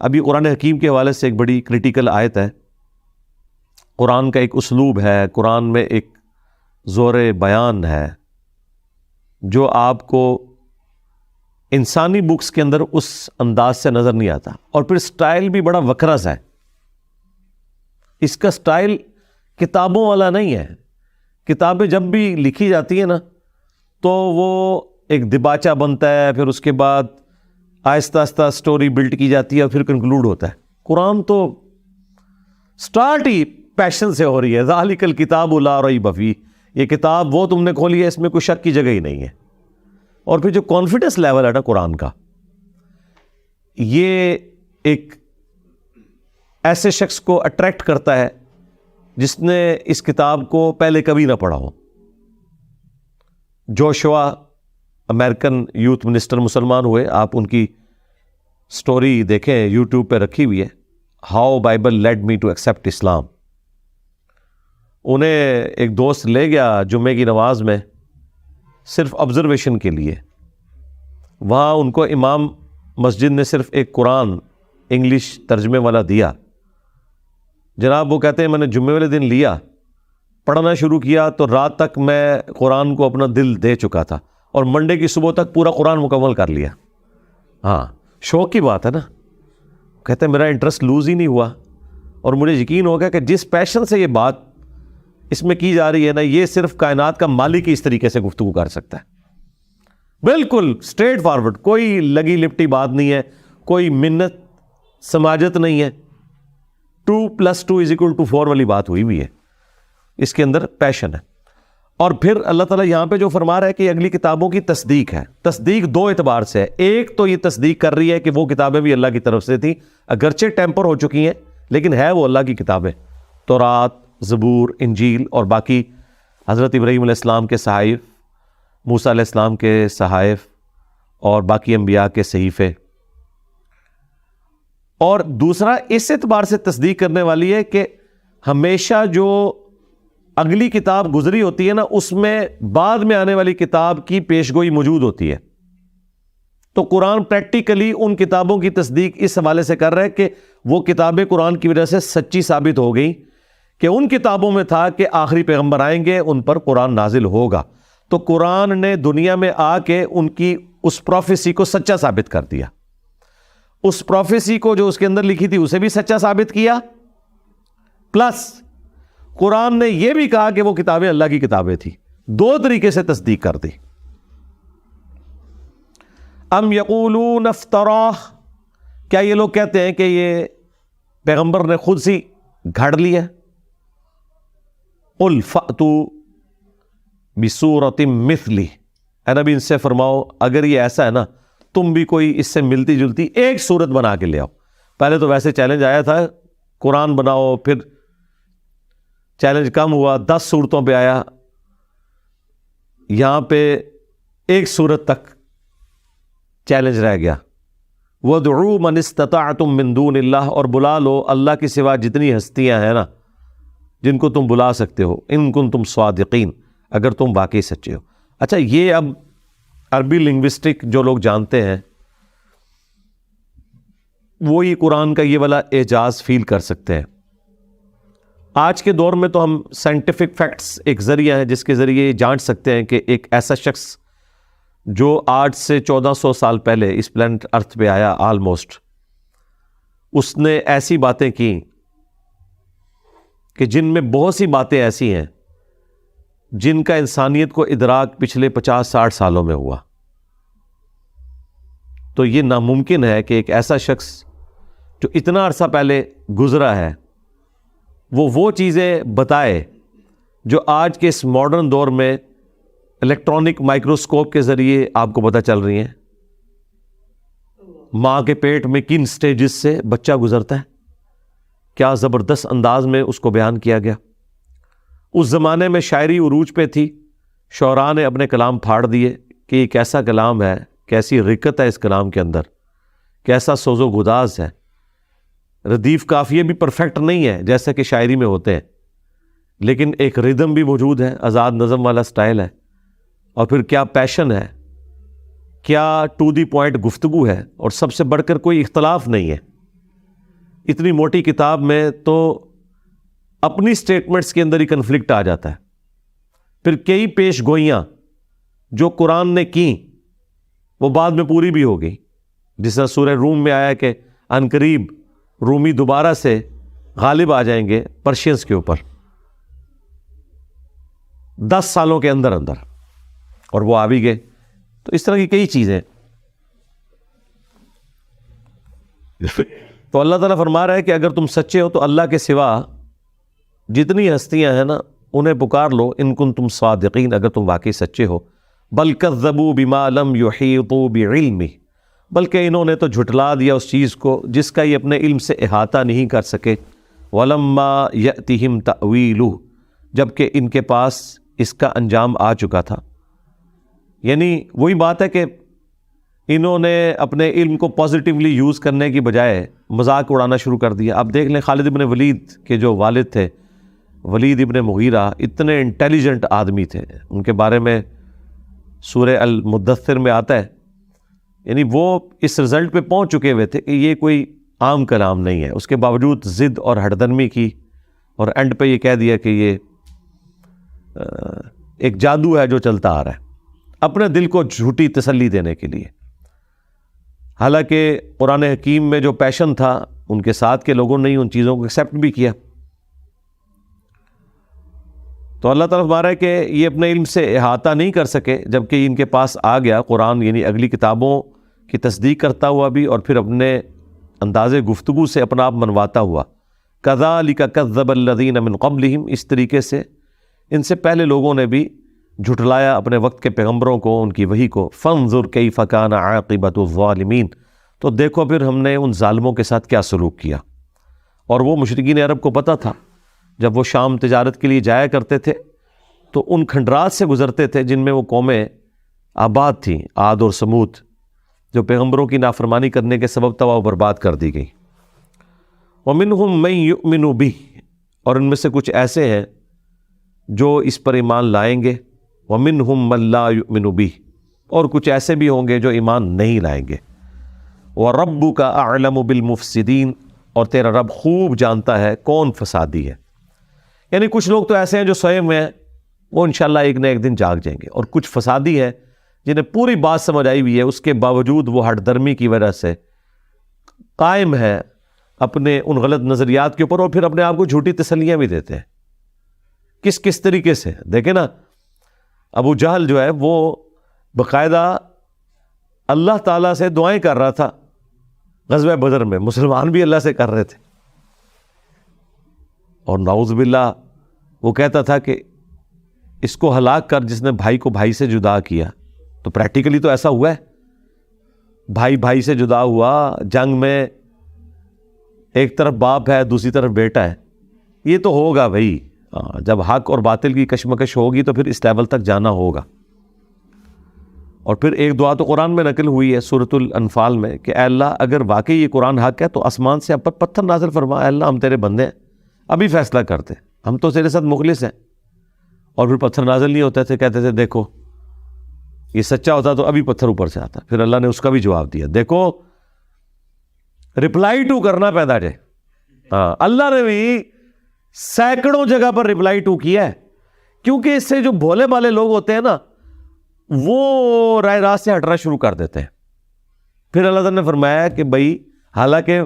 ابھی قرآن حکیم کے حوالے سے ایک بڑی کریٹیکل آیت ہے. قرآن کا ایک اسلوب ہے، قرآن میں ایک زور بیان ہے جو آپ کو انسانی بکس کے اندر اس انداز سے نظر نہیں آتا. اور پھر سٹائل بھی بڑا وکرا سا ہے. اس کا سٹائل کتابوں والا نہیں ہے. کتابیں جب بھی لکھی جاتی ہیں نا تو وہ ایک دباچہ بنتا ہے، پھر اس کے بعد آہستہ آہستہ سٹوری بلڈ کی جاتی ہے اور پھر کنکلوڈ ہوتا ہے. قرآن تو سٹارٹ ہی پیشن سے ہو رہی ہے. ذالک الکتاب لا ریب فیہ، یہ کتاب وہ تم نے کھولی ہے، اس میں کوئی شک کی جگہ ہی نہیں ہے. اور پھر جو کانفیڈنس لیول ہے نا قرآن کا، یہ ایک ایسے شخص کو اٹریکٹ کرتا ہے جس نے اس کتاب کو پہلے کبھی نہ پڑھا ہو. جوشوا امریکن یوتھ منسٹر مسلمان ہوئے. آپ ان کی سٹوری دیکھیں، یوٹیوب پہ رکھی ہوئی ہے، how Bible led me to accept Islam. انہیں ایک دوست لے گیا جمعے کی نماز میں صرف آبزرویشن کے لیے. وہاں ان کو امام مسجد نے صرف ایک قرآن انگلش ترجمے والا دیا. جناب وہ کہتے ہیں میں نے جمعے والے دن لیا، پڑھنا شروع کیا تو رات تک میں قرآن کو اپنا دل دے چکا تھا اور منڈے کی صبح تک پورا قرآن مکمل کر لیا. ہاں شوق کی بات ہے نا. کہتے ہیں میرا انٹرسٹ لوز ہی نہیں ہوا اور مجھے یقین ہو گیا کہ جس پیشن سے یہ بات اس میں کی جا رہی ہے نا، یہ صرف کائنات کا مالک ہی اس طریقے سے گفتگو کر سکتا ہے. بالکل اسٹریٹ فارورڈ، کوئی لگی لپٹی بات نہیں ہے، کوئی منت سماجت نہیں ہے. 2+2=4 والی بات ہوئی بھی ہے. اس کے اندر پیشن ہے. اور پھر اللہ تعالیٰ یہاں پہ جو فرما رہا ہے کہ اگلی کتابوں کی تصدیق ہے. تصدیق دو اعتبار سے ہے. ایک تو یہ تصدیق کر رہی ہے کہ وہ کتابیں بھی اللہ کی طرف سے تھیں، اگرچہ ٹیمپر ہو چکی ہیں لیکن ہے وہ اللہ کی کتابیں. تورات، زبور، انجیل اور باقی حضرت ابراہیم علیہ السلام کے صحائف، موسیٰ علیہ السلام کے صحائف اور باقی انبیاء کے صحیفے. اور دوسرا اس اعتبار سے تصدیق کرنے والی ہے کہ ہمیشہ جو اگلی کتاب گزری ہوتی ہے نا، اس میں بعد میں آنے والی کتاب کی پیشگوئی موجود ہوتی ہے. تو قرآن پریکٹیکلی ان کتابوں کی تصدیق اس حوالے سے کر رہا ہے کہ وہ کتابیں قرآن کی وجہ سے سچی ثابت ہو گئیں کہ ان کتابوں میں تھا کہ آخری پیغمبر آئیں گے، ان پر قرآن نازل ہوگا. تو قرآن نے دنیا میں آ کے ان کی اس پروفیسی کو سچا ثابت کر دیا. اس پروفیسی کو جو اس کے اندر لکھی تھی اسے بھی سچا ثابت کیا، پلس قرآن نے یہ بھی کہا کہ وہ کتابیں اللہ کی کتابیں تھیں. دو طریقے سے تصدیق کر دی. ام یقولون افتراہ، کیا یہ لوگ کہتے ہیں کہ یہ پیغمبر نے خود سی گھڑ لیا؟ قل فأتوا بسورۃ مثلہ، اے نبی ان سے فرماؤ اگر یہ ایسا ہے نا تم بھی کوئی اس سے ملتی جلتی ایک صورت بنا کے لے آؤ. پہلے تو ویسے چیلنج آیا تھا قرآن بناؤ، پھر چیلنج کم ہوا 10 صورتوں پہ آیا. یہاں پہ ایک صورت تک چیلنج رہ گیا. وَادْعُوا مَنِ اسْتَطَعْتُم مِّن دُونِ اللَّهِ، اور بلا لو اللہ کے سوا جتنی ہستیاں ہیں نا جن کو تم بلا سکتے ہو، ان کنتم صادقین، اگر تم واقعی سچے ہو. اچھا یہ اب عربی لنگوسٹک جو لوگ جانتے ہیں وہی قرآن کا یہ والا اعجاز فیل کر سکتے ہیں. آج کے دور میں تو ہم سائنٹیفک فیکٹس ایک ذریعہ ہے جس کے ذریعے یہ جانچ سکتے ہیں کہ ایک ایسا شخص جو آج سے 1400 سال پہلے اس پلانٹ ارتھ پہ آیا آلموسٹ، اس نے ایسی باتیں کی کہ جن میں بہت سی باتیں ایسی ہیں جن کا انسانیت کو ادراک پچھلے 50-60 سالوں میں ہوا. تو یہ ناممکن ہے کہ ایک ایسا شخص جو اتنا عرصہ پہلے گزرا ہے وہ چیزیں بتائے جو آج کے اس ماڈرن دور میں الیکٹرانک مائکروسکوپ کے ذریعے آپ کو پتہ چل رہی ہیں. ماں کے پیٹ میں کن سٹیجز سے بچہ گزرتا ہے، کیا زبردست انداز میں اس کو بیان کیا گیا. اس زمانے میں شاعری عروج پہ تھی، شعراء نے اپنے کلام پھاڑ دیے کہ یہ کیسا کلام ہے، کیسی رکت ہے اس کلام کے اندر، کیسا سوز و گداز ہے. ردیف قافیے بھی پرفیکٹ نہیں ہے جیسا کہ شاعری میں ہوتے ہیں، لیکن ایک ردم بھی موجود ہے، آزاد نظم والا سٹائل ہے. اور پھر کیا پیشن ہے، کیا ٹو دی پوائنٹ گفتگو ہے، اور سب سے بڑھ کر کوئی اختلاف نہیں ہے. اتنی موٹی کتاب میں تو اپنی سٹیٹمنٹس کے اندر ہی کنفلکٹ آ جاتا ہے. پھر کئی پیش گوئیاں جو قرآن نے کی وہ بعد میں پوری بھی ہو گئی. جس طرح سورہ روم میں آیا کہ عنقریب رومی دوبارہ سے غالب آ جائیں گے پرشینز کے اوپر 10 سالوں کے اندر اندر، اور وہ آ بھی گئے. تو اس طرح کی کئی چیزیں. تو اللہ تعالیٰ فرما رہا ہے کہ اگر تم سچے ہو تو اللہ کے سوا جتنی ہستیاں ہیں نا انہیں پکار لو ان کنتم صادقین، اگر تم واقعی سچے ہو. بل کذبوا بما لم یحیطوا بعلمہ، بلکہ انہوں نے تو جھٹلا دیا اس چیز کو جس کا یہ اپنے علم سے احاطہ نہیں کر سکے. ولما یأتہم تأویلہ، جبکہ ان کے پاس اس کا انجام آ چکا تھا. یعنی وہی بات ہے کہ انہوں نے اپنے علم کو پازیٹیولی یوز کرنے کی بجائے مذاق اڑانا شروع کر دیا. اب دیکھ لیں خالد ابن ولید کے جو والد تھے ولید ابن مغیرہ، اتنے انٹیلیجنٹ آدمی تھے. ان کے بارے میں سورہ المدثر میں آتا ہے، یعنی وہ اس رزلٹ پہ پہنچ چکے ہوئے تھے کہ یہ کوئی عام کلام نہیں ہے. اس کے باوجود ضد اور ہڑدنمی کی اور اینڈ پہ یہ کہہ دیا کہ یہ ایک جادو ہے جو چلتا آ رہا ہے، اپنے دل کو جھوٹی تسلی دینے کے لیے. حالانکہ قرآن حکیم میں جو پیشن تھا ان کے ساتھ کے لوگوں نے ان چیزوں کو ایکسیپٹ بھی کیا. تو اللہ تعالیٰ فرما رہا ہے کہ یہ اپنے علم سے احاطہ نہیں کر سکے، جبکہ ان کے پاس آ گیا قرآن، یعنی اگلی کتابوں کی تصدیق کرتا ہوا بھی اور پھر اپنے انداز گفتگو سے اپنا آپ منواتا ہوا. کذالک کذب الذین من قبلہم، اس طریقے سے ان سے پہلے لوگوں نے بھی جھٹلایا اپنے وقت کے پیغمبروں کو، ان کی وحی کو. فانظر کیف کان عاقبۃ الظالمین، تو دیکھو پھر ہم نے ان ظالموں کے ساتھ کیا سلوک کیا. اور وہ مشرکین عرب کو پتہ تھا جب وہ شام تجارت کے لیے جایا کرتے تھے تو ان کھنڈرات سے گزرتے تھے جن میں وہ قومیں آباد تھیں، عاد اور سمود، جو پیغمبروں کی نافرمانی کرنے کے سبب تباہ و برباد کر دی گئی. وَمِنْهُمْ مَنْ يُؤْمِنُ بِهِ، اور ان میں سے کچھ ایسے ہیں جو اس پر ایمان لائیں گے. وَمِنْهُمْ مَنْ لَا يُؤْمِنُ بِهِ، اور کچھ ایسے بھی ہوں گے جو ایمان نہیں لائیں گے. وَرَبُّكَ أَعْلَمُ بِالْمُفْسِدِينَ، اور تیرا رب خوب جانتا ہے کون فسادی ہے. یعنی کچھ لوگ تو ایسے ہیں جو سوئے ہوئے ہیں، وہ انشاءاللہ ایک نہ ایک دن جاگ جائیں گے، اور کچھ فسادی ہیں جنہیں پوری بات سمجھ آئی ہوئی ہے، اس کے باوجود وہ ہٹ درمی کی وجہ سے قائم ہے اپنے ان غلط نظریات کے اوپر، اور پھر اپنے آپ کو جھوٹی تسلیاں بھی دیتے ہیں. کس طریقے سے دیکھیں نا، ابو جہل جو ہے وہ باقاعدہ اللہ تعالیٰ سے دعائیں کر رہا تھا غزوہ بدر میں، مسلمان بھی اللہ سے کر رہے تھے، اور نعوذ باللہ وہ کہتا تھا کہ اس کو ہلاک کر جس نے بھائی کو بھائی سے جدا کیا. تو پریکٹیکلی تو ایسا ہوا ہے، بھائی بھائی سے جدا ہوا جنگ میں، ایک طرف باپ ہے دوسری طرف بیٹا ہے. یہ تو ہوگا بھائی، جب حق اور باطل کی کشمکش ہوگی تو پھر اس لیول تک جانا ہوگا. اور پھر ایک دعا تو قرآن میں نقل ہوئی ہے سورۃ الانفال میں کہ اے اللہ اگر واقعی یہ قرآن حق ہے تو آسمان سے اب پر پتھر نازل فرما. اے اللہ ہم تیرے بندے ہیں، ابھی فیصلہ کرتے، ہم تو تیرے ساتھ مخلص ہیں. اور پھر پتھر نازل نہیں ہوتے تھے، کہتے تھے دیکھو یہ سچا ہوتا تو ابھی پتھر اوپر سے آتا. پھر اللہ نے اس کا بھی جواب دیا، دیکھو رپلائی ٹو کرنا پیدا جائے. اللہ نے بھی سینکڑوں جگہ پر رپلائی ٹو کیا ہے، کیونکہ اس سے جو بھولے بالے لوگ ہوتے ہیں نا وہ رائے راست سے ہٹنا شروع کر دیتے ہیں. پھر اللہ تعالیٰ نے فرمایا کہ بھائی حالانکہ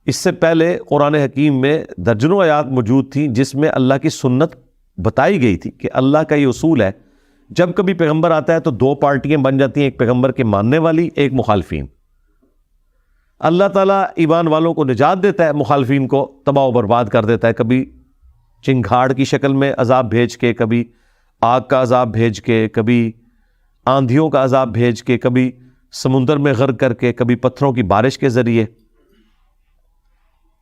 اس سے پہلے قرآن حکیم میں درجنوں آیات موجود تھیں جس میں اللہ کی سنت بتائی گئی تھی کہ اللہ کا یہ اصول ہے جب کبھی پیغمبر آتا ہے تو 2 پارٹیاں بن جاتی ہیں، ایک پیغمبر کے ماننے والی، ایک مخالفین. اللہ تعالیٰ ایمان والوں کو نجات دیتا ہے، مخالفین کو تباہ و برباد کر دیتا ہے، کبھی چنگھاڑ کی شکل میں عذاب بھیج کے، کبھی آگ کا عذاب بھیج کے، کبھی آندھیوں کا عذاب بھیج کے، کبھی سمندر میں غرق کر کے، کبھی پتھروں کی بارش کے ذریعے.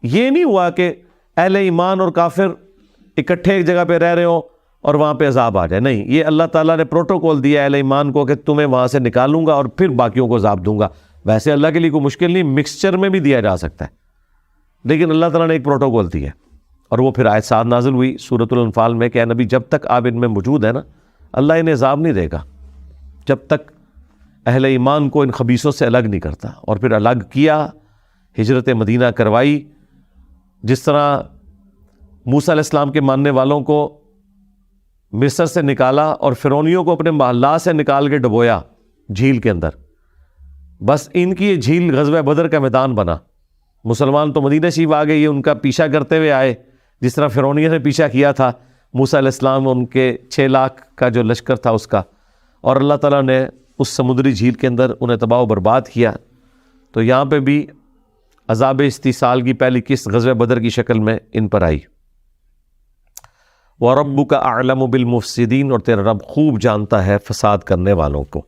یہ نہیں ہوا کہ اہل ایمان اور کافر اکٹھے ایک جگہ پہ رہ رہے ہوں اور وہاں پہ عذاب آ جائے. نہیں، یہ اللہ تعالیٰ نے پروٹوکول دیا اہل ایمان کو کہ تمہیں وہاں سے نکالوں گا اور پھر باقیوں کو عذاب دوں گا. ویسے اللہ کے لیے کوئی مشکل نہیں، مکسچر میں بھی دیا جا سکتا ہے، لیکن اللہ تعالیٰ نے ایک پروٹوکول دیا. اور وہ پھر آیت 7 نازل ہوئی سورۃ الانفال میں کہ اے نبی جب تک آپ ان میں موجود ہیں نا اللہ انہیں عذاب نہیں دے گا جب تک اہل ایمان کو ان خبیثوں سے الگ نہیں کرتا. اور پھر الگ کیا، ہجرت مدینہ کروائی، جس طرح موسیٰ علیہ السلام کے ماننے والوں کو مصر سے نکالا اور فرعونیوں کو اپنے محلات سے نکال کے ڈبویا جھیل کے اندر، بس ان کی یہ جھیل غزوہ بدر کا میدان بنا۔ مسلمان تو مدینہ شریف آ گئے، یہ ان کا پیچھا کرتے ہوئے آئے، جس طرح فرعونیوں نے پیچھا کیا تھا موسیٰ علیہ السلام، ان کے 6 لاکھ کا جو لشکر تھا اس کا، اور اللہ تعالیٰ نے اس سمندری جھیل کے اندر انہیں تباہ و برباد کیا۔ تو یہاں پہ بھی عذاب استیصال کی پہلی قسط غزوہ بدر کی شکل میں ان پر آئی۔ وَرَبُّكَ أَعْلَمُ بِالْمُفْسِدِينَ، اور تیرا رب خوب جانتا ہے فساد کرنے والوں کو۔